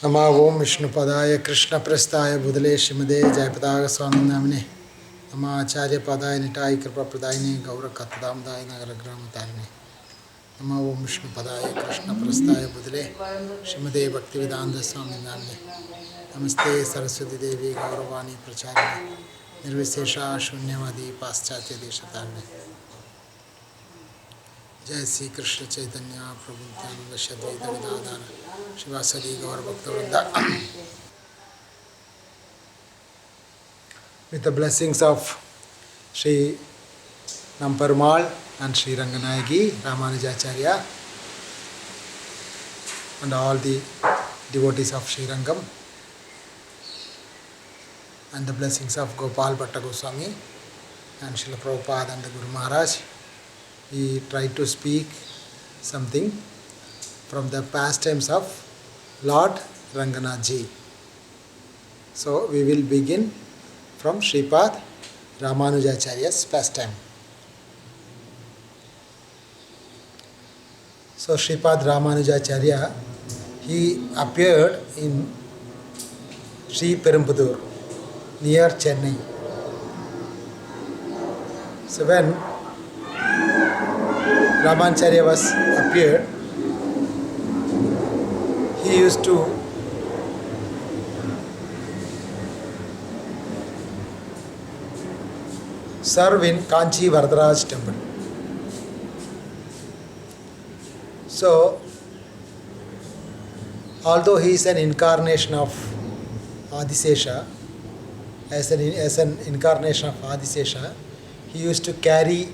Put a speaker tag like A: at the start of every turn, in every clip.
A: Nama Om Vishnupadaya Krishna Prasthaya Budale Shrimade Jayapataga Swami Namine Nama Acharya Padaya Nitai Kripa Pradayini Gaura Katadamdaya Nagaragrama Tarine Nama Om Vishnupadaya Krishna Prasthaya Budale Shrimade Bhaktivedanta Swami Namine Namaste Saraswati Devi Gauravani Pracharine Nirvisesha Shunyavadi Paschatya Deshatarine Jai Sri Krishna Chaitanya Prabhu Nityananda Shri Advaita Gadadhara Shivasadi Gaur Bhakta with the blessings of Sri Namparmal and Sri Ranganatha, Ramanujacharya and all the devotees of Srirangam, and the blessings of Gopal Bhatta Goswami and Srila Prabhupada and the Guru Maharaj, we try to speak something from the pastimes of Lord Ranganatha Ji. So we will begin from Sripad Ramanujacharya's pastime. So Sripad Ramanujacharya, he appeared in Sri Perumbudur near Chennai. So when Ramanujacharya was appeared, he used to serve in Kanchi Varadaraj temple. So, although he is an incarnation of Adisesha, as an incarnation of Adisesha, he used to carry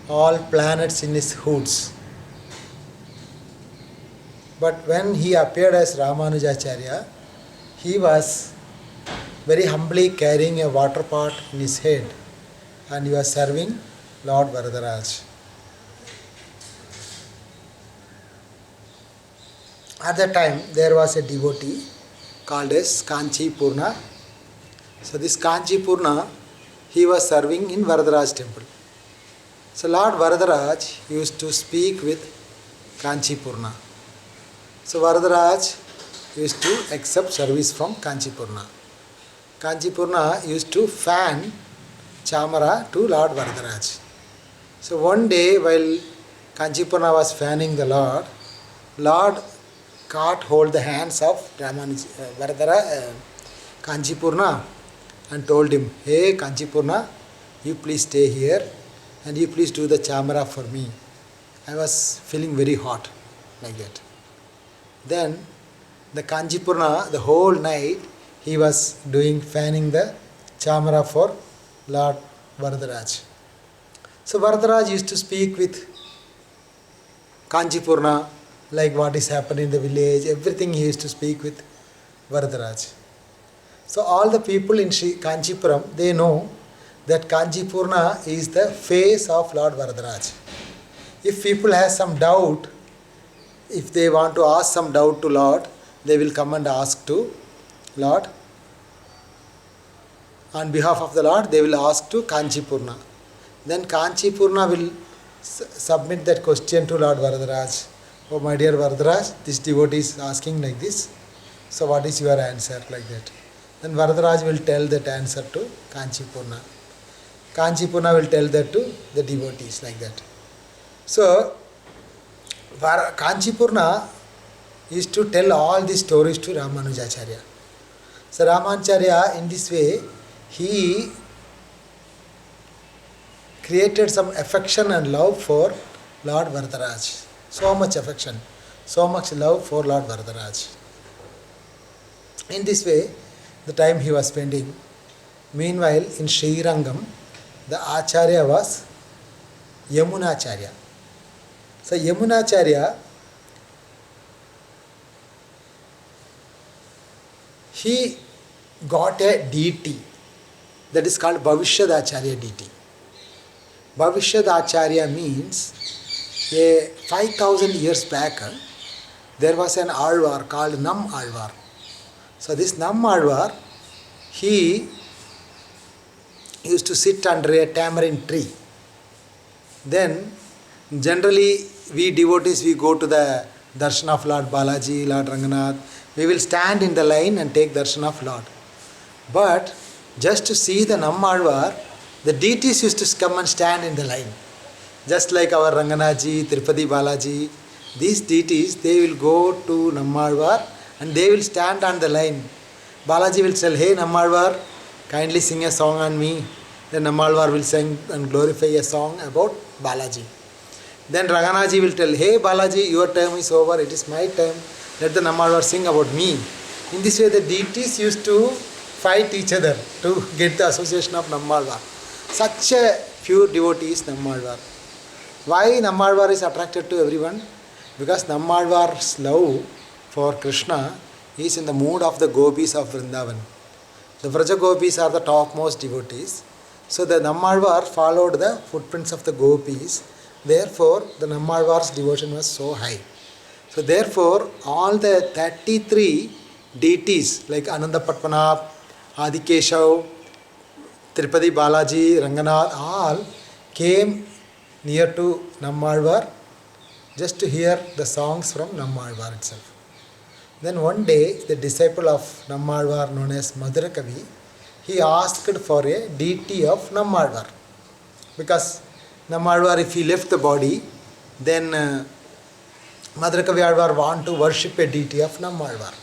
A: all planets in his hoods. But when he appeared as Ramanujacharya, he was very humbly carrying a water pot in his head, and he was serving Lord Varadaraj. At that time, there was a devotee called as Kanchi Purna. So this Kanchi Purna, he was serving in Varadaraj temple. So Lord Varadaraj used to speak with Kanchi Purna. So Varadaraj used to accept service from Kanchi Purna. Kanchi Purna used to fan chamara to Lord Varadaraj. So one day while Kanchi Purna was fanning the Lord caught hold the hands of Kanchi Purna and told him, "Hey Kanchi Purna, you please stay here and you please do the chamara for me. I was feeling very hot," like that. Then the Kanchi Purna, the whole night, he was fanning the chamara for Lord Varadaraj. So Varadaraj used to speak with Kanchi Purna, like what is happening in the village, everything he used to speak with Varadaraj. So all the people in Kanchipuram, they know that Kanchi Purna is the face of Lord Varadaraj. If people have some doubt, if they want to ask some doubt to Lord, they will come and ask to Lord. On behalf of the Lord, they will ask to Kanchi Purna. Then Kanchi Purna will submit that question to Lord Varadaraj. "Oh my dear Varadaraj, this devotee is asking like this. So what is your answer?" like that. Then Varadaraj will tell that answer to Kanchi Purna. Kanchi Purna will tell that to the devotees, like that. So Kanchi Purna used to tell all these stories to Ramanujacharya. So Ramanujacharya, in this way, he created some affection and love for Lord Varadaraj. So much affection, so much love for Lord Varadaraj. In this way, the time he was spending. Meanwhile, in Srirangam, the Acharya was Yamunacharya. So Yamunacharya, he got a deity that is called Bhavishyadacharya deity. Bhavishyadacharya means 5,000 years back, there was an Alvar called Nam Alvar. So this Nam Alvar, he used to sit under a tamarind tree. Then generally we devotees, we go to the darshan of Lord Balaji, Lord Ranganath, we will stand in the line and take darshan of Lord. But just to see the Nammalvar, the deities used to come and stand in the line. Just like our Ranganaji, Tirupati Balaji, these deities, they will go to Nammalvar and they will stand on the line. Balaji will tell, hey Nammalvar, kindly sing a song on me. Then Nammalvar will sing and glorify a song about Balaji. Then Ranganaji will tell, hey Balaji, your time is over, it is my time. Let the Nammalvar sing about me. In this way, the deities used to fight each other to get the association of Nammalvar. Such a pure devotee is Nammalvar. Why Nammalvar is attracted to everyone? Because Nammalvar's love for Krishna is in the mood of the gopis of Vrindavan. The Vraja gopis are the topmost devotees. So the Nammalvar followed the footprints of the gopis. Therefore, the Nammalvar's devotion was so high. So therefore, all the 33 deities like Ananda Padmanabh, Adikeshav, Tirupati Balaji, Ranganath, all came near to Nammalvar just to hear the songs from Nammalvar itself. Then one day, the disciple of Nammalvar known as Madhurakavi, he asked for a deity of Nammalvar. Because Nammalvar, if he left the body, then Madhurakavi Alvar want to worship a deity of Nammalvar.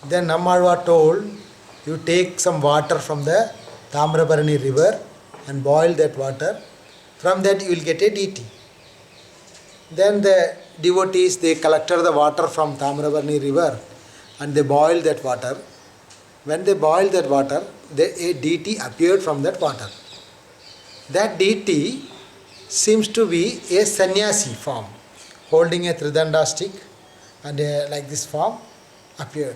A: Then Nammalvar told, you take some water from the Tamrabarani river and boil that water. From that you will get a deity. Then the devotees, they collected the water from Tamrabarani river and they boiled that water. When they boiled that water, a deity appeared from that water. That deity seems to be a sannyasi form, holding a tridanda stick and like this form appeared.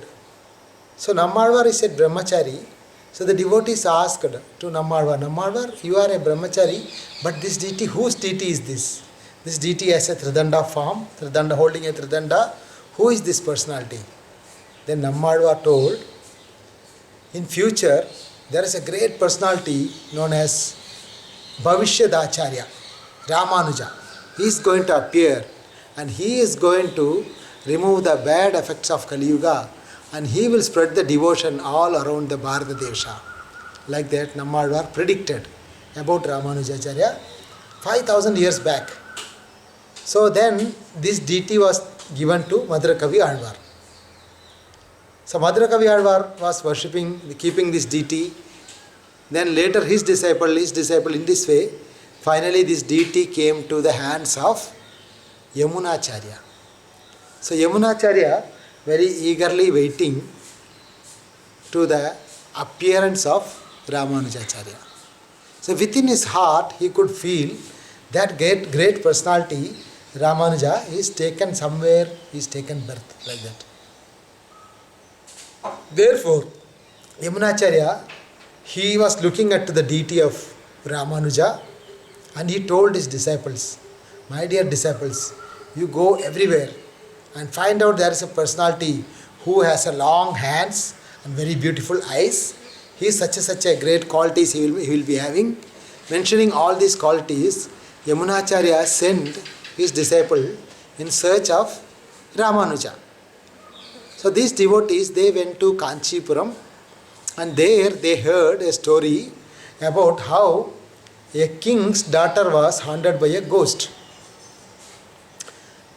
A: So Nammalvar is a brahmachari. So the devotees asked to Nammalvar, Nammalvar, you are a brahmachari, but this deity, whose deity is this? This deity has a tridanda form, tridanda holding a tridanda. Who is this personality? Then Nammalvar told, in future there is a great personality known as Bhavishyadacharya, Ramanuja. He is going to appear and he is going to remove the bad effects of Kali Yuga and he will spread the devotion all around the Bharata Desha. Like that Nammalvar predicted about Ramanujacharya 5000 years back. So then this deity was given to Madhurakavi Alvar. So Madhurakavi Alvar was worshipping, keeping this deity. Then later his disciple in this way, finally this deity came to the hands of Yamunacharya. So Yamunacharya very eagerly waiting to the appearance of Ramanujacharya. So within his heart he could feel that great personality Ramanuja is taken somewhere, is taken birth like that. Therefore, Yamunacharya, he was looking at the deity of Ramanuja and he told his disciples, my dear disciples, you go everywhere and find out there is a personality who has a long hands and very beautiful eyes. He is such a great qualities he will be having. Mentioning all these qualities, Yamunacharya sent his disciple in search of Ramanuja. So these devotees, they went to Kanchipuram and there they heard a story about how a king's daughter was haunted by a ghost.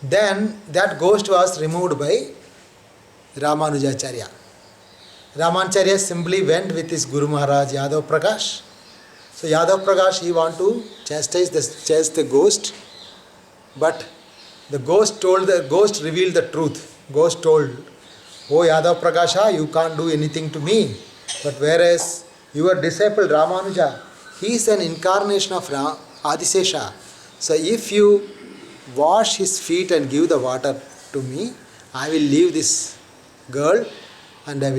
A: Then that ghost was removed by Ramanujacharya. Ramanujacharya simply went with his Guru Maharaj Yadav Prakash. So Yadav Prakash, he want to chastise the ghost, but the ghost revealed the truth. Ghost told, oh Yadav Prakasha, you can't do anything to me. But whereas your disciple Ramanuja, he is an incarnation of Adisesha. So if you wash his feet and give the water to me, I will leave this girl and I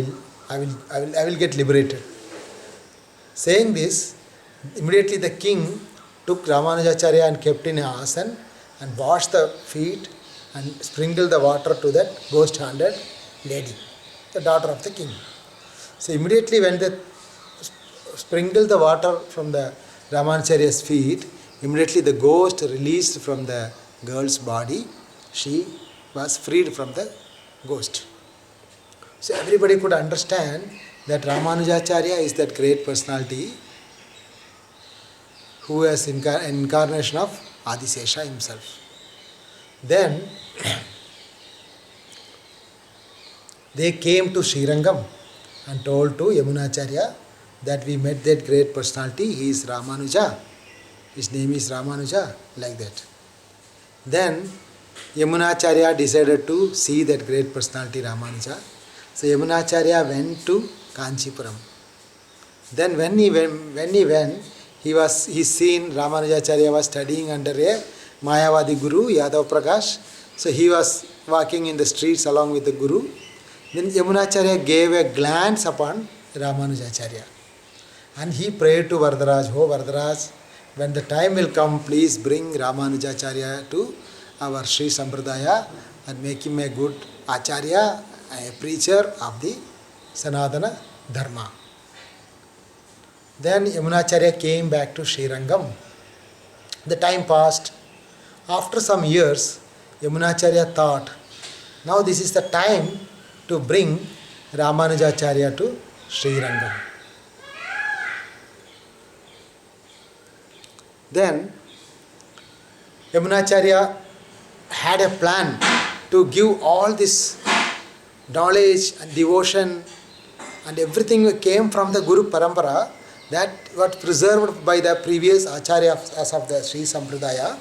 A: will get liberated. Saying this, immediately the king took Ramanujacharya and kept in a asan and washed the feet and sprinkled the water to that ghost-haunted lady, the daughter of the king. So immediately when they sprinkled the water from the Ramanujacharya's feet, immediately the ghost released from the girl's body. She was freed from the ghost. So everybody could understand that Ramanujacharya is that great personality who is incarnation of Adisesha himself. Then they came to Srirangam and told to Yamunacharya that we met that great personality, he is Ramanuja, his name is Ramanuja, like that. Then Yamunacharya decided to see that great personality Ramanuja. So Yamunacharya went to Kanchipuram. Then when he went, he seen Ramanujacharya was studying under a Mayavadi Guru, Yadav Prakash. So he was walking in the streets along with the Guru. Then Yamunacharya gave a glance upon Ramanujacharya. And he prayed to Varadaraj, "Oh Varadaraj, when the time will come, please bring Ramanujacharya to our Sri Sampradaya and make him a good Acharya, a preacher of the Sanatana Dharma." Then Yamunacharya came back to Srirangam. The time passed. After some years, Yamunacharya thought, now this is the time to bring Ramanujacharya to Srirangam. Then Yamunacharya had a plan to give all this knowledge and devotion and everything came from the Guru Parampara that was preserved by the previous Acharyas of the Sri Sampradaya.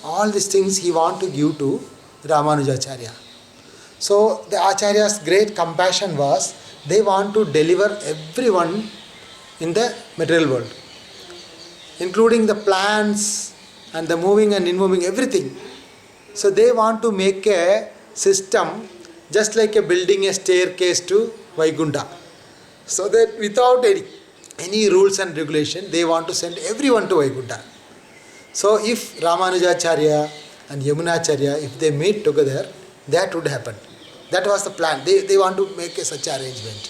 A: All these things he want to give to Ramanujacharya. So the Acharya's great compassion was they want to deliver everyone in the material world, including the plants and the moving and in-moving, everything. So they want to make a system just like a building a staircase to Vaikuntha. So that without any rules and regulation, they want to send everyone to Vaikuntha. So if Ramanujacharya and Yamunacharya, if they meet together, that would happen. That was the plan. They want to make such arrangement.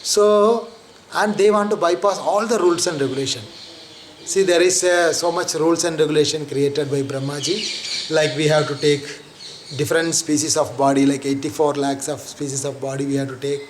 A: So, and they want to bypass all the rules and regulation. See, there is so much rules and regulation created by Brahmaji. Like we have to take different species of body, like 84 lakhs of species of body we have to take.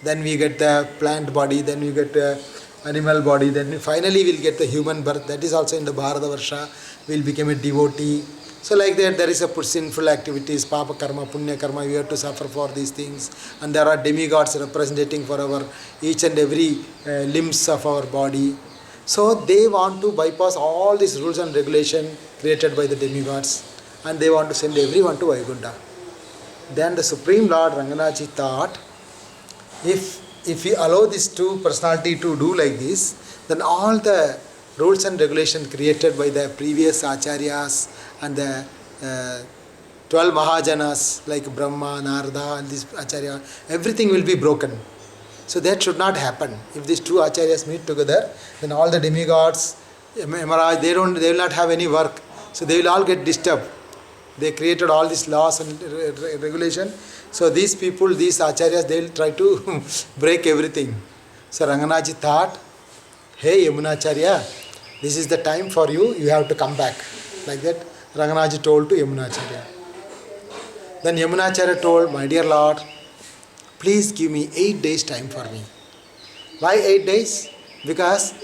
A: Then we get the plant body, then we get the animal body, then finally we'll get the human birth. That is also in the Bharata Varsha. We'll become a devotee. So like that there is a sinful activities, Papa Karma, Punya Karma, we have to suffer for these things. And there are demigods representing for our each and every limbs of our body. So they want to bypass all these rules and regulation created by the demigods and they want to send everyone to Vaikuntha. Then the Supreme Lord Ranganaji thought, if we allow these two personality to do like this, then all the rules and regulation created by the previous Acharyas and the 12 Mahajanas like Brahma, Narada and this Acharya, everything will be broken. So that should not happen. If these two Acharyas meet together, then all the demigods, Yamaraj, they will not have any work. So they will all get disturbed. They created all these laws and regulation. So these people, these Acharyas, they will try to break everything. So Ranganaji thought, hey Yamunacharya, this is the time for you, you have to come back. Like that Ranganaji told to Yamunacharya. Then Yamunacharya told, my dear Lord, please give me 8 days time for me. Why 8 days? Because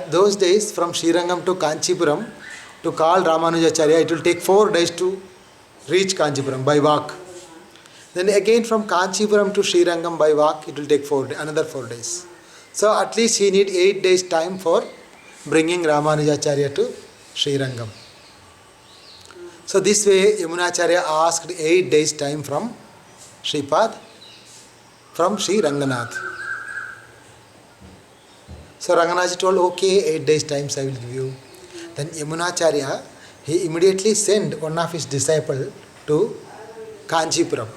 A: those days from Srirangam to Kanchipuram, to call Ramanujacharya, it will take 4 days to reach Kanchipuram by walk. Then again from Kanchipuram to Srirangam by walk, it will take another 4 days. So at least he need 8 days time for bringing Ramanujacharya to Srirangam. So this way Yamunacharya asked 8 days time from Sripad, from Sri Ranganatha. So Ranganaji told, okay, 8 days times I will give you. Then Yamunacharya, he immediately sent one of his disciples to Kanchipuram.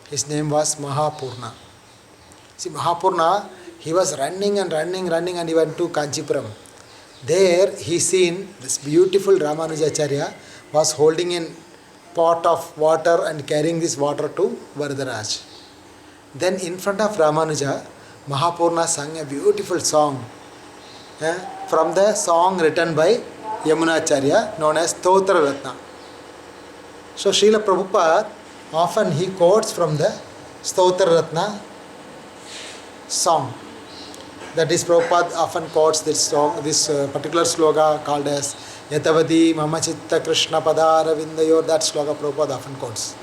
A: His name was Mahapurna. See, Mahapurna, he was running and he went to Kanchipuram. There he seen this beautiful Ramanujacharya was holding a pot of water and carrying this water to Varadaraj. Then in front of Ramanuja, Mahapurna sang a beautiful song from the song written by Yamunacharya known as Stotra Ratna. So Srila Prabhupada often he quotes from the Stotra Ratna song. That is, Prabhupada often quotes this song, this particular sloga called as Yatavati Mama Chitta Krishna Padara Vindayor. That sloga Prabhupada often quotes.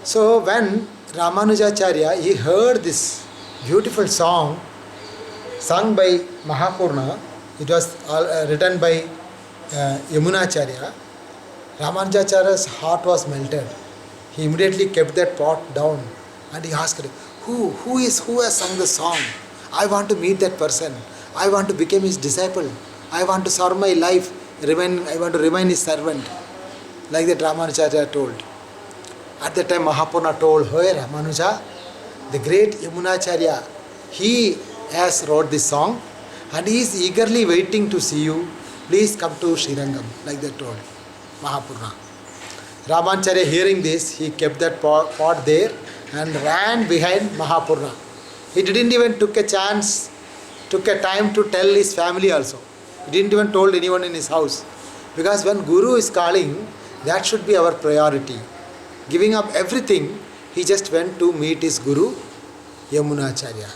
A: So when Ramanujacharya, he heard this beautiful song sung by Mahapurna, it was written by Yamunacharya, Ramanujacharya's heart was melted. He immediately kept that pot down and he asked, who has sung the song? I want to meet that person. I want to become his disciple. I want to serve my life. I want to remain his servant. Like that Ramanujacharya told. At that time Mahapurna told, hey Ramanuja, the great Yamunacharya, he has wrote this song and he is eagerly waiting to see you. Please come to Srirangam. Like that told Mahapurna. Ramanujacharya, hearing this, he kept that pot there and ran behind Mahapurna. He didn't even took a time to tell his family also. He didn't even told anyone in his house. Because when Guru is calling, that should be our priority. Giving up everything, he just went to meet his Guru, Yamunacharya.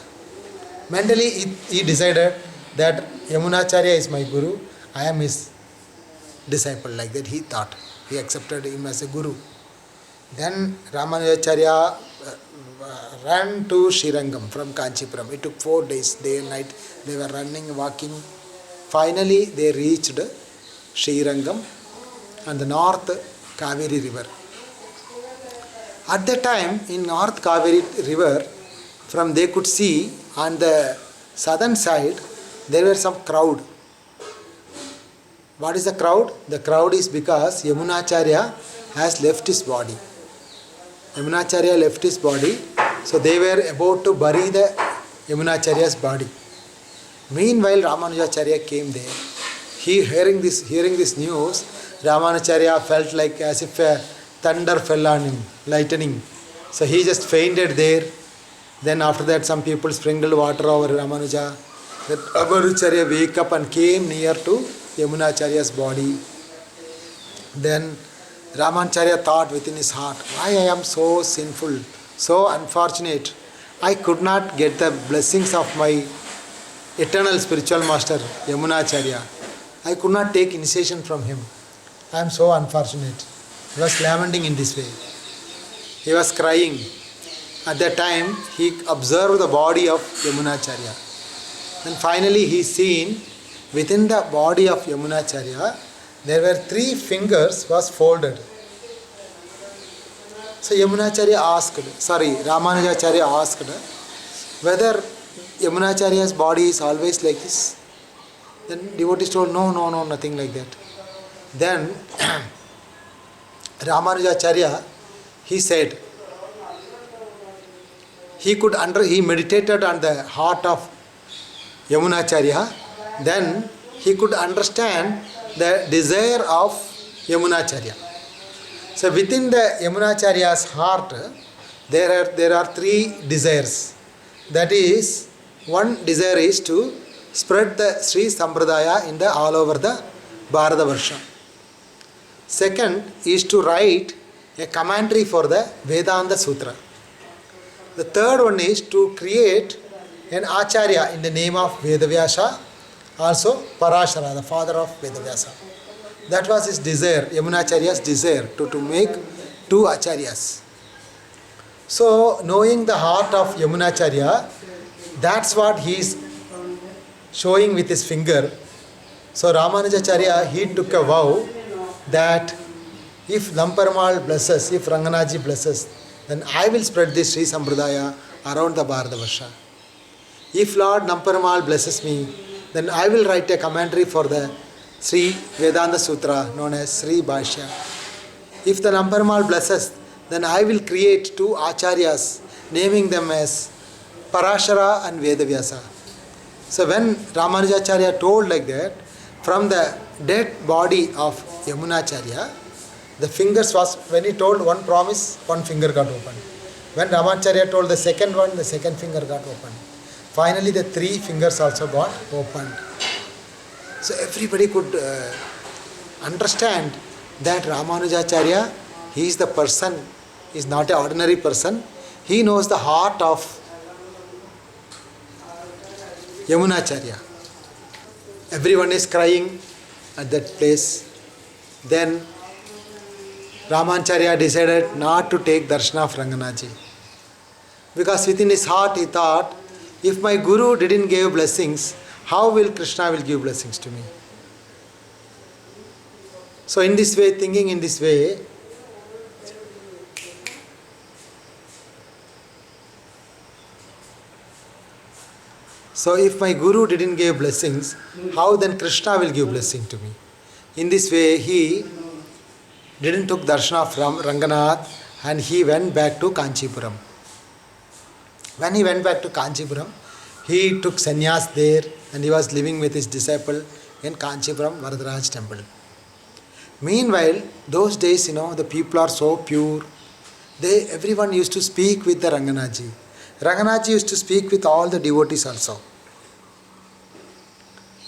A: Mentally, he decided that Yamunacharya is my Guru, I am his disciple. Like that he thought. He accepted him as a Guru. Then Ramanujacharya ran to Srirangam from Kanchipuram. It took 4 days, day and night. They were running, walking. Finally, they reached Srirangam and the North Kaveri river. At that time, in North Kaveri river, from they could see on the southern side, there were some crowd. What is the crowd? The crowd is because Yamunacharya has left his body. Yamunacharya left his body, so they were about to bury the Yamunacharya's body. Meanwhile, Ramanujacharya came there. He hearing this news, Ramanujacharya felt like as if a thunder fell on him, lightning. So he just fainted there. Then after that, some people sprinkled water over Ramanuja. Then Ramanujacharya wake up and came near to Yamunacharya's body. Then Ramanujacharya thought within his heart, why I am so sinful, so unfortunate. I could not get the blessings of my eternal spiritual master, Yamunacharya. I could not take initiation from him. I am so unfortunate. He was lamenting in this way. He was crying. At that time, he observed the body of Yamunacharya. And finally, he seen within the body of Yamunacharya, there were 3 fingers was folded. So Ramanujacharya asked whether Yamunacharya's body is always like this. Then devotees told, no, nothing like that. Then Ramanujacharya, he said, he meditated on the heart of Yamunacharya, then he could understand the desire of Yamunacharya. So within the Yamunacharya's heart, there are 3 desires. That is, one desire is to spread the Sri Sampradaya in the all over the Bharatavarsha. Second is to write a commentary for the Vedanta Sutra. The third one is to create an Acharya in the name of Vedavyasa, also Parashara, the father of Vedavyasa. That was his desire, Yamunacharya's desire, to make 2 Acharyas. So, knowing the heart of Yamunacharya, that's what he is showing with his finger. So, Ramanujacharya, he took a vow that if Lamparmal blesses, if Ranganaji blesses, then I will spread this Sri Sampradaya around the Bharatavarsha. If Lord Lamparmal blesses me, then I will write a commentary for the Sri Vedanta Sutra known as Sri Bhashya. If the Lamparmal blesses, then I will create 2 Acharyas, naming them as Parashara and Vedavyasa. So when Ramanujacharya told like that, from the dead body of Yamunacharya, the fingers was, when he told one promise, one finger got opened. When Ramanujacharya told the second one, the second finger got opened. Finally, the 3 fingers also got opened. So everybody could understand that Ramanujacharya, he is the person is not an ordinary person. He knows the heart of Yamunacharya. Everyone is crying at that place. Then Ramanujacharya decided not to take darshan of Ranganaji. Because within his heart he thought, if my Guru didn't give blessings, how will Krishna will give blessings to me? So in this way, thinking in this way, so if my Guru didn't give blessings, how then Krishna will give blessing to me? In this way, he didn't took darshan from Ranganath and he went back to Kanchipuram. When he went back to Kanchipuram, he took sannyas there and he was living with his disciple in Kanchipuram Varadaraj temple. Meanwhile, those days, the people are so pure. Everyone used to speak with the Ranganaji. Ranganaji used to speak with all the devotees also.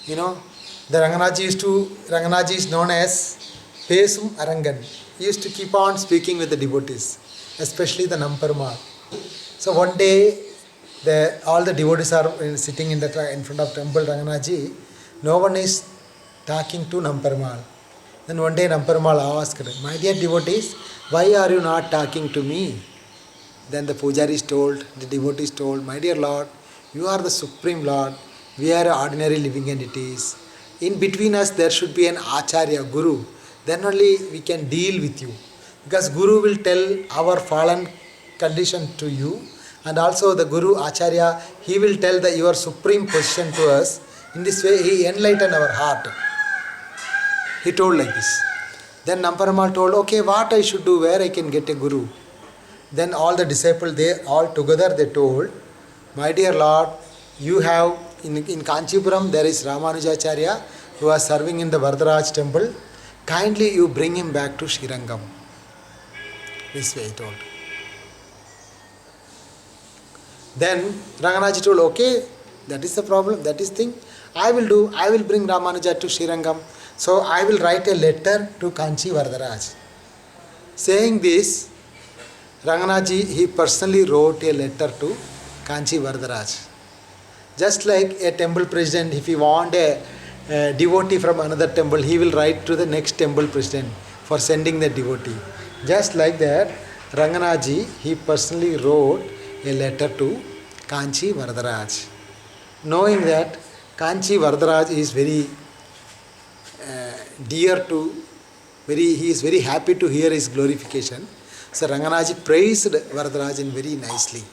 A: The Ranganaji is known as Pesum Arangan. He used to keep on speaking with the devotees, especially the Namperumal. So one day, all the devotees are sitting in front of temple Ranganaji. No one is talking to Namperumal. Then one day Namperumal asked, my dear devotees, why are you not talking to me? Then the pujaris told, the devotees told, my dear Lord, you are the Supreme Lord. We are ordinary living entities. In between us there should be an Acharya, Guru. Then only we can deal with you. Because Guru will tell our fallen condition to you. And also the Guru, Acharya, he will tell your supreme position to us. In this way he enlightened our heart. He told like this. Then Namperumal told, okay, what I should do, where I can get a Guru? Then all the disciples, all together they told, my dear Lord, you have, in Kanchipuram there is Ramanujacharya who was serving in the Varadaraj temple. Kindly you bring him back to Srirangam. This way he told. Then Ranganaji told, okay, that is the problem, that is thing. I will bring Ramanuja to Srirangam. So I will write a letter to Kanchi Varadaraj. Saying this, Ranganaji, he personally wrote a letter to Kanchi Varadaraj. Just like a temple president, if he want a devotee from another temple, he will write to the next temple president for sending the devotee. Just like that, Ranganaji, he personally wrote a letter to Kanchi Varadaraj. Knowing that Kanchi Varadaraj is very he is very happy to hear his glorification. So Ranganaji praised Varadaraj very nicely.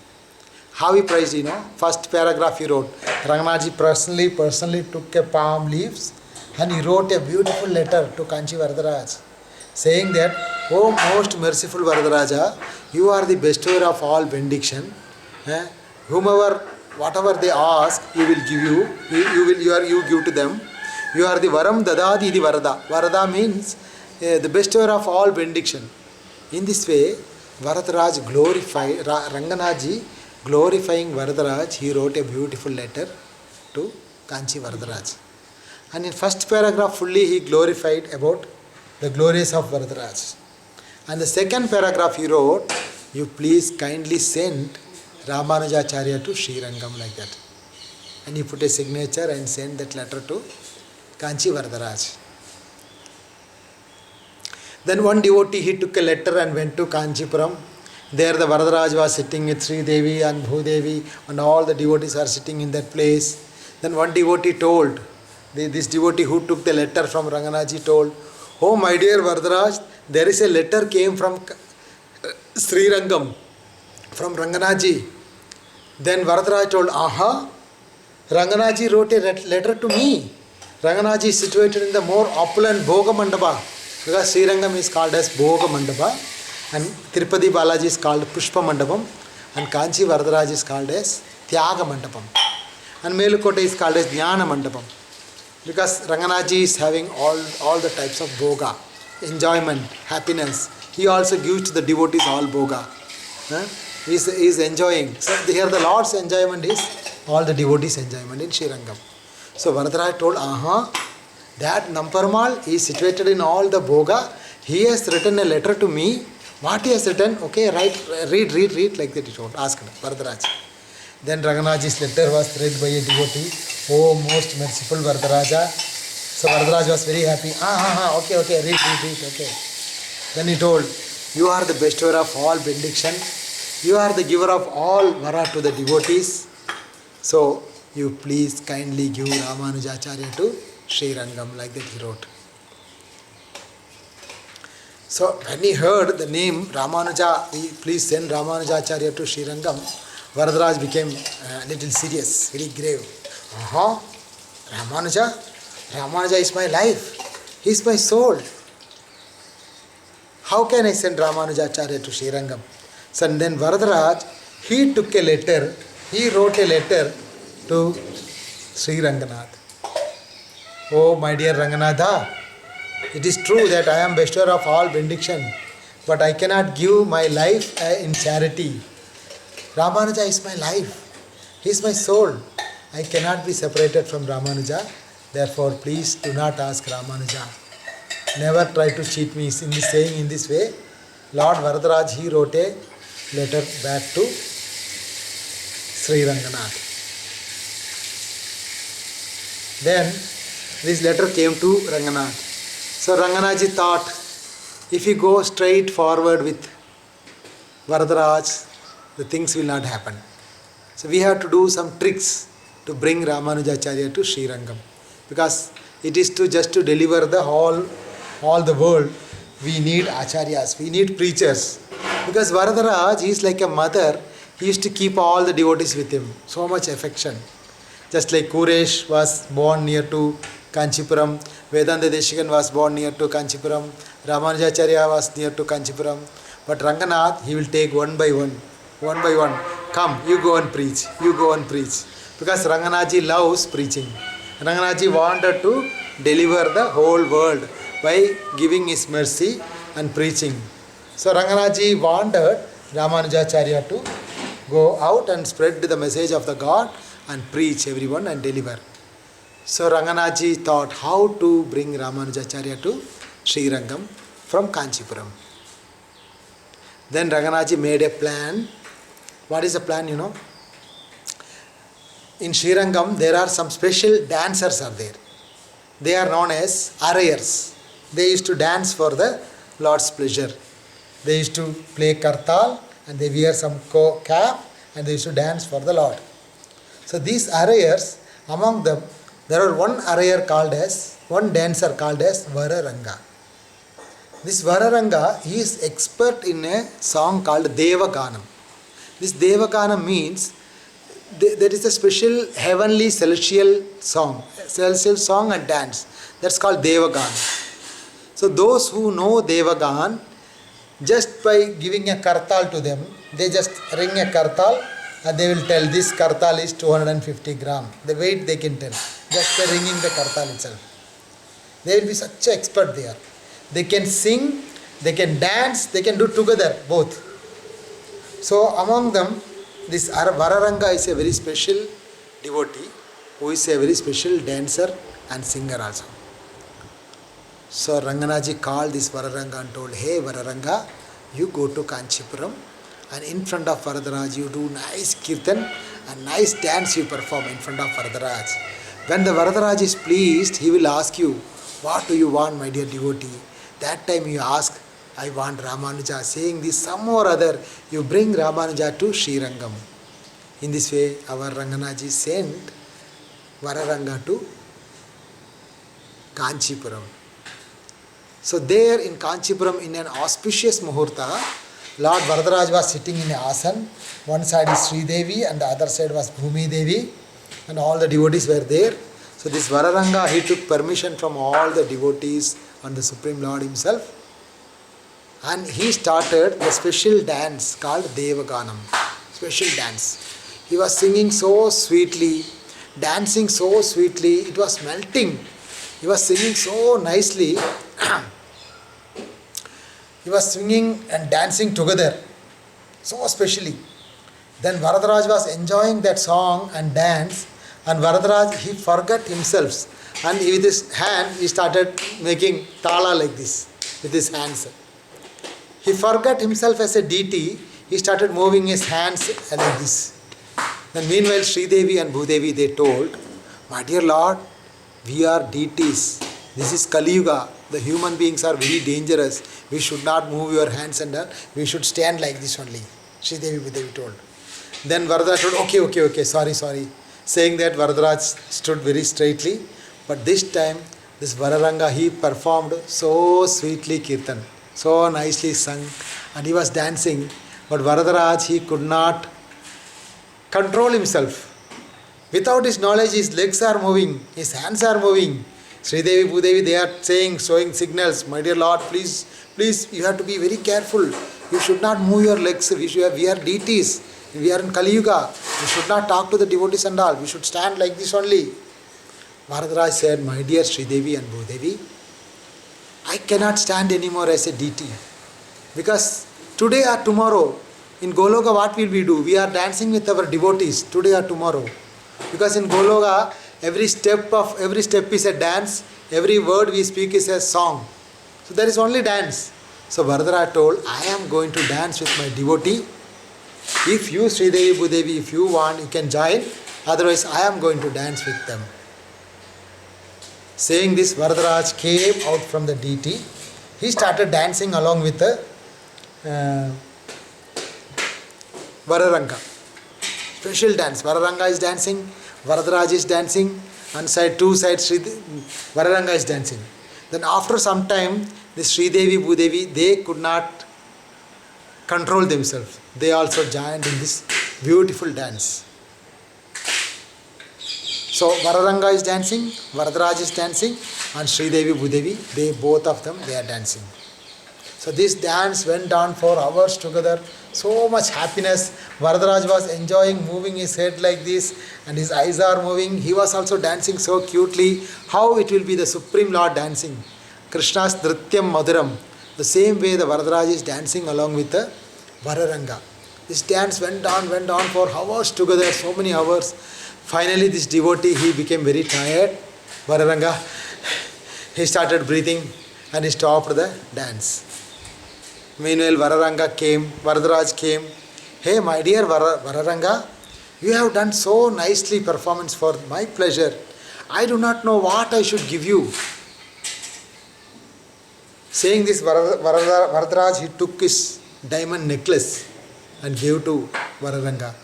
A: How he praised, first paragraph he wrote, Ranganaji personally took a palm leaves and he wrote a beautiful letter to Kanchi Varadaraj, saying that, oh most merciful Varadaraja, you are the bestower of all benediction. Whatever they ask, he will give you. You give to them. You are the Varam Dadadi the Varada. Varada means the bestower of all benediction. In this way, Varadaraj glorified, Ranganaji glorifying Varadaraj, he wrote a beautiful letter to Kanchi Varadaraj. And in first paragraph fully he glorified about the glories of Varadaraj. And the second paragraph he wrote, you please kindly send Ramanujacharya to Srirangam, like that. And he put a signature and sent that letter to Kanchi Varadaraj. Then one devotee, he took a letter and went to Kanchipuram. There the Varadaraj was sitting with Sri Devi and Bhudevi and all the devotees are sitting in that place. Then one devotee told, this devotee who took the letter from Ranganaji told, oh my dear Varadaraj, there is a letter came from Srirangam, from Ranganaji. Then Varadaraj told, aha, Ranganaji wrote a letter to me. Ranganaji is situated in the more opulent Bhoga Mandapa, because Srirangam is called as Bhoga Mandapa and Tirupati Balaji is called Pushpa Mandapam and Kanchi Varadaraj is called as Tyaga Mandapam and Melukota is called as Jnana Mandapam, because Ranganaji is having all the types of Bhoga, enjoyment, happiness. He also gives to the devotees all Bhoga. He is enjoying. So here the Lord's enjoyment is all the devotees' enjoyment in Srirangam. So Varadaraj told, that Namperumal is situated in all the Bhoga. He has written a letter to me. What he has written, okay, read like that he told, asked Varadaraj. Then Ranganathji's letter was read by a devotee. Oh, most merciful Varadaraja. So Varadaraj was very happy. Okay, read, okay. Then he told, you are the bestower of all benediction. You are the giver of all vara to the devotees. So you please kindly give Ramanujacharya to Srirangam, like that he wrote. So when he heard the name Ramanuja, please send Ramanujacharya to Srirangam, Varadaraj became a little serious, very grave. Ramanuja is my life. He is my soul. How can I send Ramanujacharya to Srirangam? So then Varadaraj, he took a letter, he wrote a letter to Sri Ranganatha. Oh my dear Ranganatha, it is true that I am bestower of all benediction, but I cannot give my life in charity. Ramanuja is my life. He is my soul. I cannot be separated from Ramanuja. Therefore, please do not ask Ramanuja. Never try to cheat me. Saying in this way, Lord Varadaraj, he wrote a letter back to Sri Ranganatha. Then this letter came to Ranganath. So Ranganathji thought, if you go straight forward with Varadaraj, the things will not happen. So we have to do some tricks to bring Ramanujacharya to Srirangam. Because it is just to deliver the all the world, we need acharyas, we need preachers. Because Varadaraj, he is like a mother, he used to keep all the devotees with him. So much affection. Just like Kuresh was born near to Kanchipuram, Vedanta Deshikan was born near to Kanchipuram, Ramanujacharya was near to Kanchipuram. But Ranganath, he will take one by one. Come, you go and preach. Because Ranganathji loves preaching. Ranganathji wanted to deliver the whole world by giving his mercy and preaching. So Ranganathji wanted Ramanujacharya to go out and spread the message of the God and preach everyone and deliver. So Ranganathji thought how to bring Ramanujacharya to Srirangam from Kanchipuram. Then Ranganathji made a plan. What is the plan, In Srirangam, there are some special dancers are there. They are known as arrayers. They used to dance for the Lord's pleasure. They used to play kartal and they wear some cap and they used to dance for the Lord. So these arrayers, among them, there are one dancer called as Vararanga. This Vararanga, he is expert in a song called Devaganam. This Devaganam means there is a special heavenly celestial song and dance. That's called Devagan. So those who know Devagan, just by giving a kartal to them, they just ring a kartal and they will tell this kartal is 250 gram. The weight they can tell, just by ringing the kartal itself. They will be such an expert there. They can sing, they can dance, they can do together both. So among them, this Vararanga is a very special devotee who is a very special dancer and singer also. So Ranganathji called this Vararanga and told, hey Vararanga, you go to Kanchipuram and in front of Varadaraj you do nice kirtan and nice dance you perform in front of Varadaraj. When the Varadaraj is pleased, he will ask you, what do you want, my dear devotee? That time you ask, I want Ramanuja. Saying this, some or other, you bring Ramanuja to Srirangam. In this way, our Ranganathji sent Vararanga to Kanchipuram. So there in Kanchipuram, in an auspicious Muhurta, Lord Varadaraj was sitting in an asan. One side is Sri Devi and the other side was Bhumi Devi. And all the devotees were there. So this Vararanga, he took permission from all the devotees and the Supreme Lord himself. And he started the special dance called Devaganam. Special dance. He was singing so sweetly, dancing so sweetly, it was melting. He was singing so nicely. He was singing and dancing together, so specially. Then Varadaraj was enjoying that song and dance, and Varadaraj, he forgot himself, and with his hand he started making tala like this with his hands. He forgot himself as a deity. He started moving his hands like this. Then meanwhile Sridevi and Bhudevi, they told, my dear Lord, we are deities. This is Kali Yuga. The human beings are very dangerous. We should not move your hands and we should stand like this only. Sridevi Bhudevi told. Then Varadaraj told, okay, sorry. Saying that, Varadaraj stood very straightly. But this time, this Vararanga, he performed so sweetly Kirtan, so nicely sung, and he was dancing. But Varadaraj, he could not control himself. Without his knowledge, his legs are moving, his hands are moving. Sridevi, Bhudevi, they are saying, showing signals, my dear Lord, please, you have to be very careful. You should not move your legs. We are deities. We are in Kali Yuga. We should not talk to the devotees and all. We should stand like this only. Varadaraj said, my dear Sridevi and Bhudevi, I cannot stand anymore as a deity. Because today or tomorrow, in Goloka, what will we do? We are dancing with our devotees today or tomorrow. Because in Goloka, every step is a dance, every word we speak is a song. So there is only dance. So Varadaraj told, I am going to dance with my devotee. If you, Sridevi, Bhudevi, if you want, you can join. Otherwise, I am going to dance with them. Saying this, Varadaraj came out from the deity. He started dancing along with the Vararanga. Special dance. Vararanga is dancing, Varadaraj is dancing, and two sides Vararanga is dancing. Then after some time, the Sridevi, Bhudevi, they could not control themselves. They also joined in this beautiful dance. So Vararanga is dancing, Varadaraj is dancing, and Sridevi, Bhudevi, both of them are dancing. So this dance went on for hours together. So much happiness. Varadaraj was enjoying, moving his head like this, and his eyes are moving. He was also dancing so cutely. How it will be the Supreme Lord dancing. Krishna's Nrityam Madhuram. The same way the Varadaraj is dancing along with the Vararanga. This dance went on for hours together, so many hours. Finally, this devotee, he became very tired. Vararanga, he started breathing and he stopped the dance. Meanwhile, Varadaraj came. Hey, my dear Vararanga, you have done so nicely performance for my pleasure. I do not know what I should give you. Saying this, Varadaraj, he took his diamond necklace and gave to Vararanga.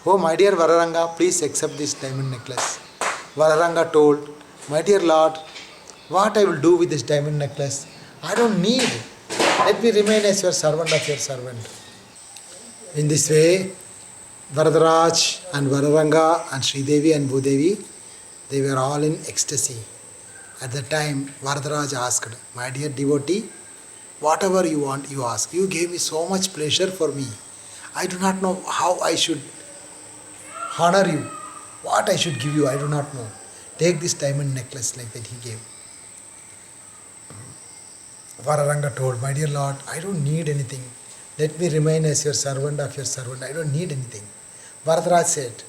A: Oh, my dear Vararanga, please accept this diamond necklace. Vararanga told, my dear Lord, what I will do with this diamond necklace? I don't need. Let me remain as your servant of your servant. In this way, Varadaraj and Vararanga and Sridevi and Bhudevi, they were all in ecstasy. At the time, Varadaraj asked, my dear devotee, whatever you want, you ask. You gave me so much pleasure for me. I do not know how I should honor you. What I should give you, I do not know. Take this diamond necklace like that he gave. Vararanga told, my dear Lord, I don't need anything. Let me remain as your servant of your servant. I don't need anything. Varadaraj said,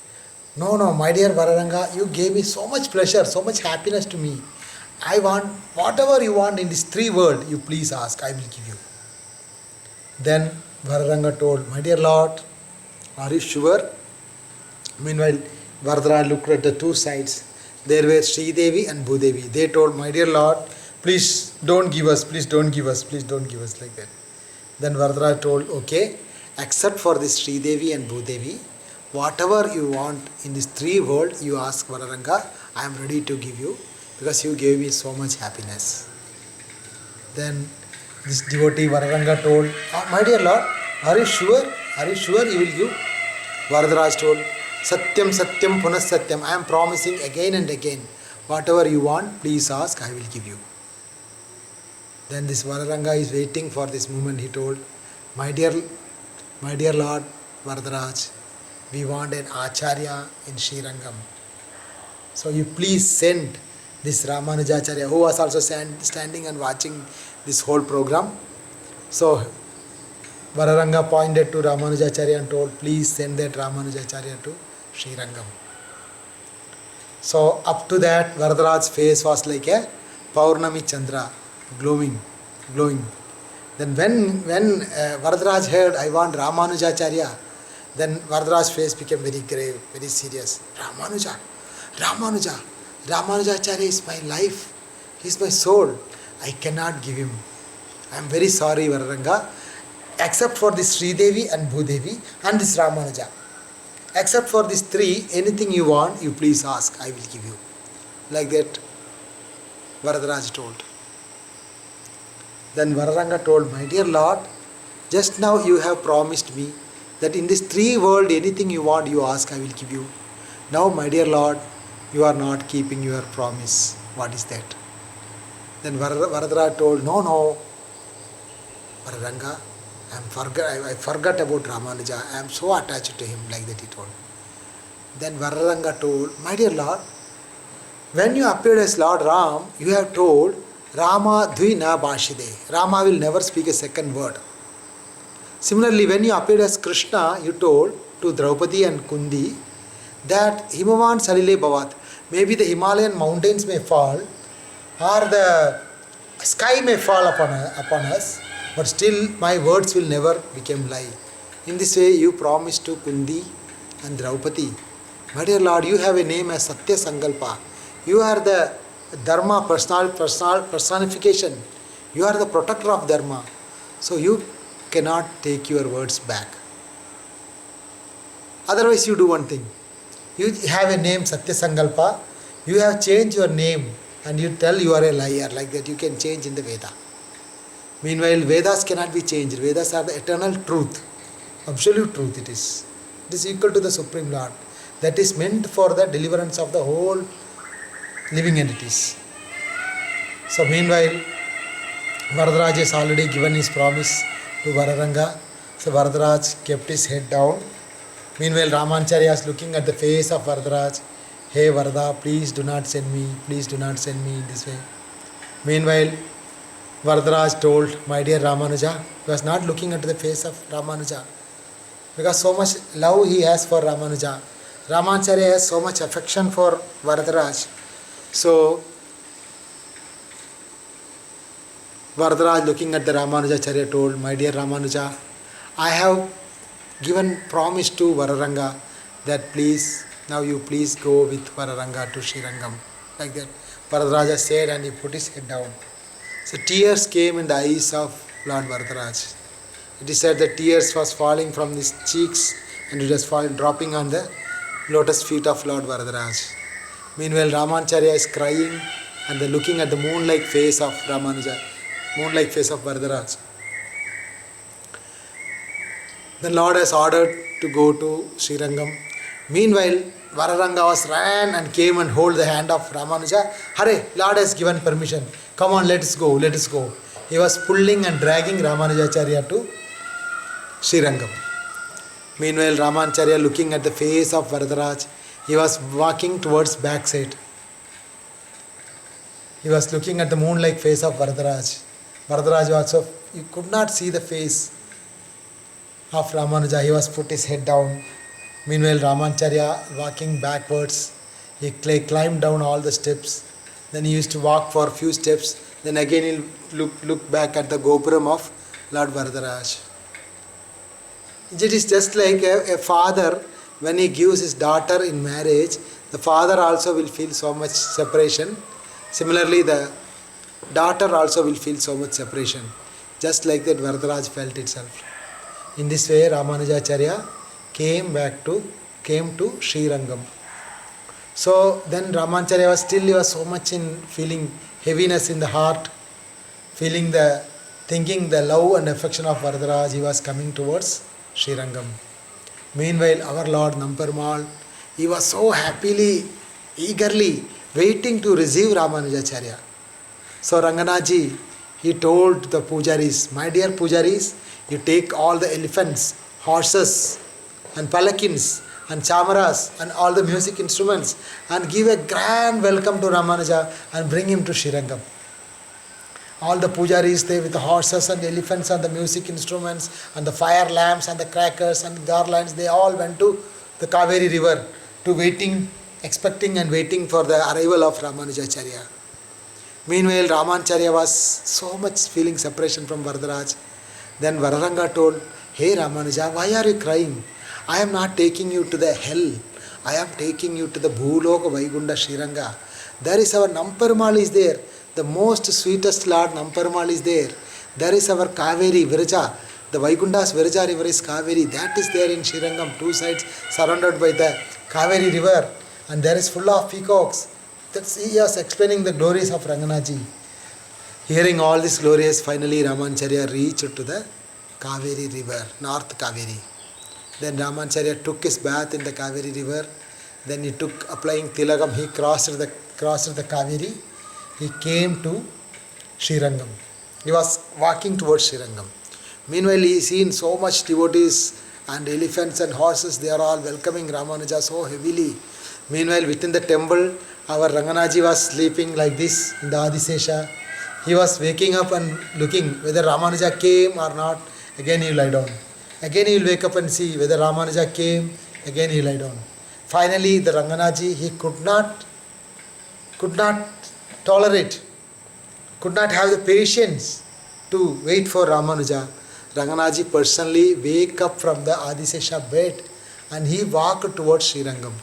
A: no, my dear Vararanga, you gave me so much pleasure, so much happiness to me. I want whatever you want in this three world, you please ask, I will give you. Then Vararanga told, my dear Lord, are you sure? Meanwhile, Varadaraj looked at the two sides. There were Sridevi and Bhudevi. They told, my dear Lord, please don't give us like that. Then Varadaraj told, okay, except for this Sridevi and Bhudevi, whatever you want in this three world, you ask Vararanga, I am ready to give you because you gave me so much happiness. Then this devotee Vararanga told, my dear Lord, are you sure? You will give? Varadaraj told, Satyam Satyam Punas Satyam, I am promising again and again, whatever you want, please ask, I will give you. Then this Vararanga is waiting for this moment. He told, my dear Lord Varadaraj, we want an Acharya in Srirangam. So you please send this Ramanujacharya, who was also standing and watching this whole program. So Vararanga pointed to Ramanujacharya and told, please send that Ramanujacharya to Srirangam. So up to that, Varadaraj's face was like a Paurnami Chandra, glowing. Then when Varadaraj heard, I want Ramanujacharya, then Varadaraj's face became very grave, very serious. Ramanujacharya is my life, he is my soul. I cannot give him. I am very sorry, Vararanga, except for this Sri Devi and Bhudevi and this Ramanuja. Except for these three, anything you want, you please ask, I will give you. Like that, Varadaraj told. Then Vararanga told, my dear Lord, just now you have promised me that in this three world, anything you want, you ask, I will give you. Now, my dear Lord, you are not keeping your promise. What is that? Then Varadaraj told, no, Vararanga, I forgot about Ramanuja. I am so attached to him, like that he told. Then Vararanga told, my dear Lord, when you appeared as Lord Ram, you have told, Rama Dvina Bhashide. Rama will never speak a second word. Similarly, when you appeared as Krishna, you told to Draupadi and Kundi that Himavan Salile Bhavat. Maybe the Himalayan mountains may fall or the sky may fall upon us, but still my words will never become lie. In this way, you promised to Kundi and Draupadi. My dear Lord, you have a name as Satya Sankalpa. You are the Dharma personification. You are the protector of Dharma. So you cannot take your words back. Otherwise, you do one thing. You have a name Satya Sankalpa. You have changed your name and you tell you are a liar. Like that, you can change in the Veda. Meanwhile, Vedas cannot be changed. Vedas are the eternal truth. Absolute truth it is. It is equal to the Supreme Lord. That is meant for the deliverance of the whole living entities. So meanwhile, Varadaraj has already given his promise to Vararanga. So Varadaraj kept his head down. Meanwhile, Ramanujacharya is looking at the face of Varadaraj. Hey Varada, please do not send me. Please do not send me in this way. Meanwhile, Varadaraj told, my dear Ramanuja, he was not looking at the face of Ramanuja because so much love he has for Ramanuja. Ramanujacharya has so much affection for Varadaraj. So, Varadaraj looking at the Ramanujacharya told, my dear Ramanuja, I have given promise to Vararanga that please, now you please go with Vararanga to Srirangam. Like that, Varadaraj said and he put his head down. So tears came in the eyes of Lord Varadaraj. It is said that tears was falling from his cheeks and it was dropping on the lotus feet of Lord Varadaraj. Meanwhile, Ramanujacharya is crying and looking at the moon-like face of moon-like face of Varadaraj. The Lord has ordered to go to Srirangam. Meanwhile, Vararanga was ran and came and hold the hand of Ramanuja. Hurry, Lord has given permission. Come on, let us go, let us go. He was pulling and dragging Ramanujacharya to Srirangam. Meanwhile, Ramanujacharya looking at the face of Varadaraj, he was walking towards backside. He was looking at the moon-like face of Varadaraj. Varadaraj also, he could not see the face of Ramanuja. He was put his head down. Meanwhile, Ramanujacharya walking backwards. He climbed down all the steps. Then he used to walk for a few steps. Then again he look back at the Gopuram of Lord Varadaraj. It is just like a father, when he gives his daughter in marriage, the father also will feel so much separation. Similarly, the daughter also will feel so much separation. Just like that, Varadaraj felt itself. In this way, Ramanujacharya came to Srirangam. So then Ramanujacharya was so much in feeling heaviness in the heart, thinking the love and affection of Varadaraj. He was coming towards Srirangam. Meanwhile, our Lord Namperumal, he was so happily, eagerly waiting to receive Ramanujacharya. So Ranganathji, he told the pujaris, my dear pujaris, you take all the elephants, horses and palakins and chamaras and all the music instruments and give a grand welcome to Ramanuja and bring him to Srirangam. All the pujaris there with the horses and the elephants and the music instruments and the fire lamps and the crackers and garlands, they all went to the Kaveri river to expecting and waiting for the arrival of Ramanujacharya. Meanwhile, Ramanujacharya was so much feeling separation from Varadaraj. Then Vararanga told, hey Ramanuja, why are you crying? I am not taking you to the hell. I am taking you to the Bhuloka Vaigunda Sriranga. There is our Namperumal is there. The most sweetest Lord Namperumal is there. There is our Kaveri Viraja. The Vaikunda's Viraja river is Kaveri. That is there in Srirangam. Two sides surrounded by the Kaveri river. And there is full of peacocks. He was explaining the glories of Ranganaji. Hearing all this glorious, finally Ramanujacharya reached to the Kaveri river, North Kaveri. Then Ramanujacharya took his bath in the Kaveri river. Then he took, applying tilagam, he crossed the Kaveri. He came to Srirangam. He was walking towards Srirangam. Meanwhile, he seen so much devotees and elephants and horses. They are all welcoming Ramanuja so heavily. Meanwhile, within the temple, our Ranganaji was sleeping like this in the Adisesha. He was waking up and looking whether Ramanuja came or not. Again he will lie down. Again he will wake up and see whether Ramanuja came. Again he will lie down. Finally, the Ranganaji, he could not tolerate, could not have the patience to wait for Ramanuja. Ranganaji personally wake up from the Adisesha bed and he walked towards Srirangam,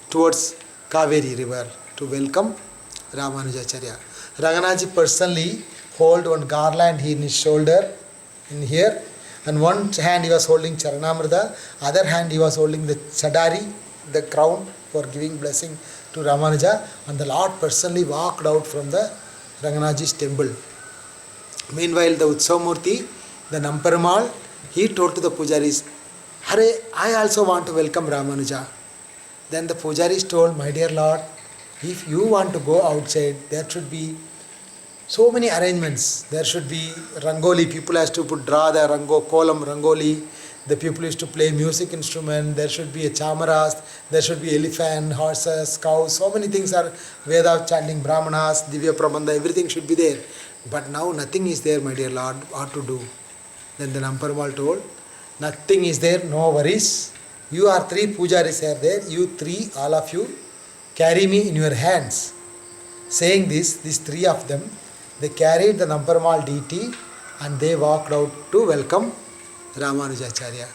A: towards Kaveri river to welcome Ramanujacharya. Ranganaji personally hold one garland in his shoulder, in here, and one hand he was holding Charanamrita, other hand he was holding the Chadari, the crown for giving blessing to Ramanuja, and the Lord personally walked out from the Ranganaji's temple. Meanwhile, the Utsamurti, the Namperumal, he told to the Pujaris, Hare, I also want to welcome Ramanuja. Then the Pujaris told, my dear Lord, if you want to go outside, there should be so many arrangements. There should be Rangoli, people has to draw the kolam Rangoli. The people used to play music instrument. There should be a chamaras. There should be elephant, horses, cows. So many things are Veda chanting, Brahmanas, Divya Prabandha, everything should be there. But now nothing is there, my dear Lord, what to do? Then the Namperumal told, nothing is there, no worries. You are three pujaris are there. You three, all of you, carry me in your hands. Saying this, these three of them, they carried the Namperumal deity and they walked out to welcome Ramanujacharya.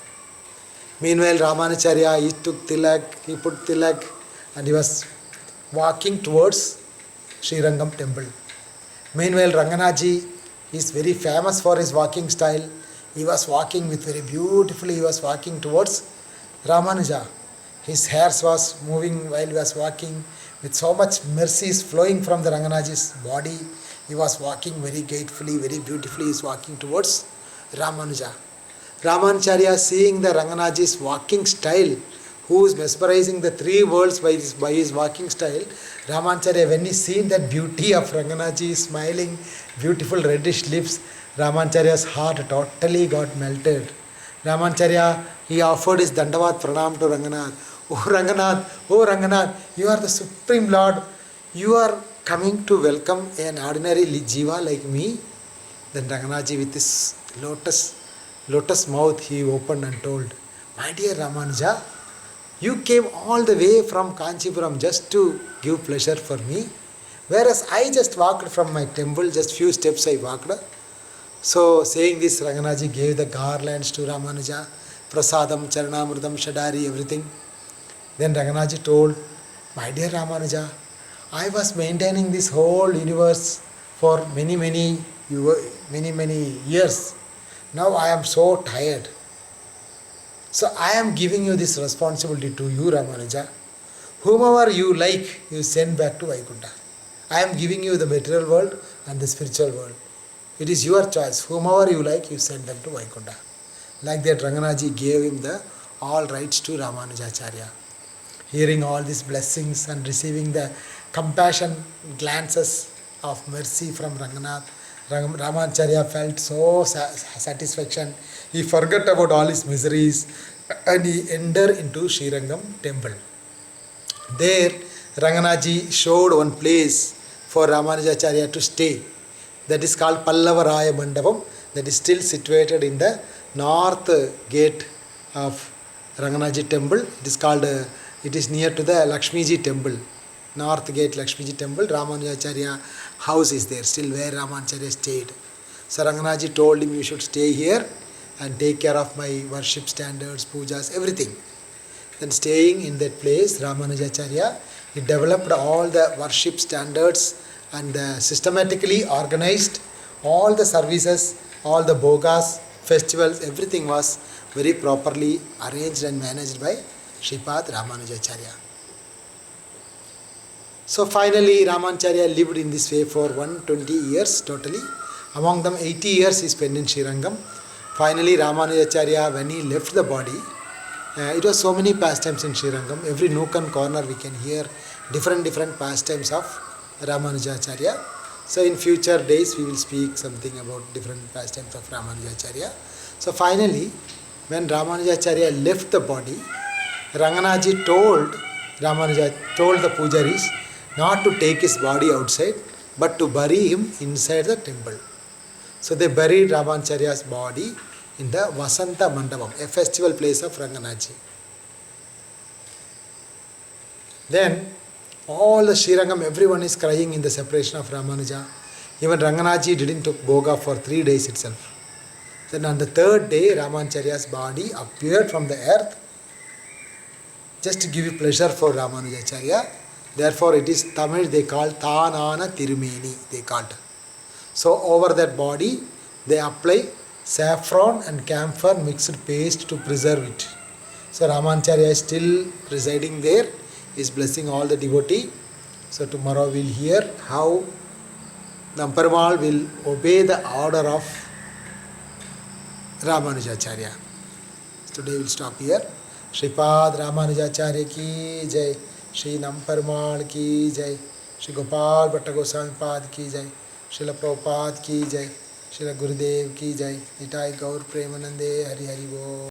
A: Meanwhile, Ramanujacharya, he took tilak, he put tilak and he was walking towards Srirangam temple. Meanwhile, Ranganaji is very famous for his walking style. He was walking with very beautifully, he was walking towards Ramanuja. His hairs was moving while he was walking with so much mercy is flowing from the Ranganaji's body. He was walking very gratefully, very beautifully, he is walking towards Ramanuja. Ramanujacharya, seeing the Ranganaji's walking style, who is mesmerizing the three worlds by his walking style, Ramanujacharya, when he seen that beauty of Ranganaji smiling, beautiful reddish lips, Ramanujacharya's heart totally got melted. Ramanujacharya, he offered his Dandavat Pranam to Ranganath. Oh Ranganath, you are the Supreme Lord. You are coming to welcome an ordinary jiva like me. Then Ranganaji with his lotus mouth he opened and told, my dear Ramanuja, you came all the way from Kanchipuram just to give pleasure for me, whereas I just walked from my temple, just few steps I walked. So saying this, Ranganaji gave the garlands to Ramanuja, Prasadam, Charanamritam, Shadari, everything. Then Ranganaji told, my dear Ramanuja, I was maintaining this whole universe for many years. Now I am so tired. So I am giving you this responsibility to you, Ramanuja. Whomever you like, you send back to Vaikunta. I am giving you the material world and the spiritual world. It is your choice. Whomever you like, you send them to Vaikunta. Like that, Ranganaji gave him the all rights to Ramanujacharya. Hearing all these blessings and receiving the compassion glances of mercy from Ranganath, Ramanujacharya felt so satisfaction. He forgot about all his miseries and he entered into Srirangam temple. There, Ranganaji showed one place for Ramanujacharya to stay. That is called Pallavaraya Mandapam. That is still situated in the north gate of Ranganaji temple. It is called, it is near to the Lakshmiji temple. North gate Lakshmiji temple, Ramanujacharya house is there, still where Ramanujacharya stayed. So Ranganaji told him, you should stay here and take care of my worship standards, pujas, everything. Then staying in that place, Ramanujacharya, he developed all the worship standards and systematically organized all the services, all the bhogas, festivals, everything was very properly arranged and managed by Sripad Ramanujacharya. So finally Ramanujacharya lived in this way for 120 years totally. Among them 80 years he spent in Srirangam. Finally Ramanujacharya, when he left the body, it was so many pastimes in Srirangam. Every nook and corner we can hear different pastimes of Ramanujacharya. So in future days we will speak something about different pastimes of Ramanujacharya. So finally, when Ramanujacharya left the body, Ranganaji told the pujaris not to take his body outside, but to bury him inside the temple. So they buried Ramanujacharya's body in the Vasanta Mandapam, a festival place of Ranganaji. Then all the Srirangam, everyone is crying in the separation of Ramanuja. Even Ranganaji didn't took bhoga for 3 days itself. Then on the 3rd day, Ramanujacharya's body appeared from the earth just to give you pleasure for Ramanujacharya. Therefore it is Tamil, they call Thanana Tirumeni, they called. So over that body they apply saffron and camphor mixed paste to preserve it. So Ramanujacharya is still residing there, is blessing all the devotee. So tomorrow we will hear how Namparmal will obey the order of Ramanujacharya. Today we will stop here. Sripad Ramanujacharya ki jai, Shri Namparmal ki jai, Shri Gopal Bhatta Goswami Pad ki jai, Srila Prabhupada ki jai, Srila Gurudev ki jai, Nitai Gaur Premanande Hari Hari Bo.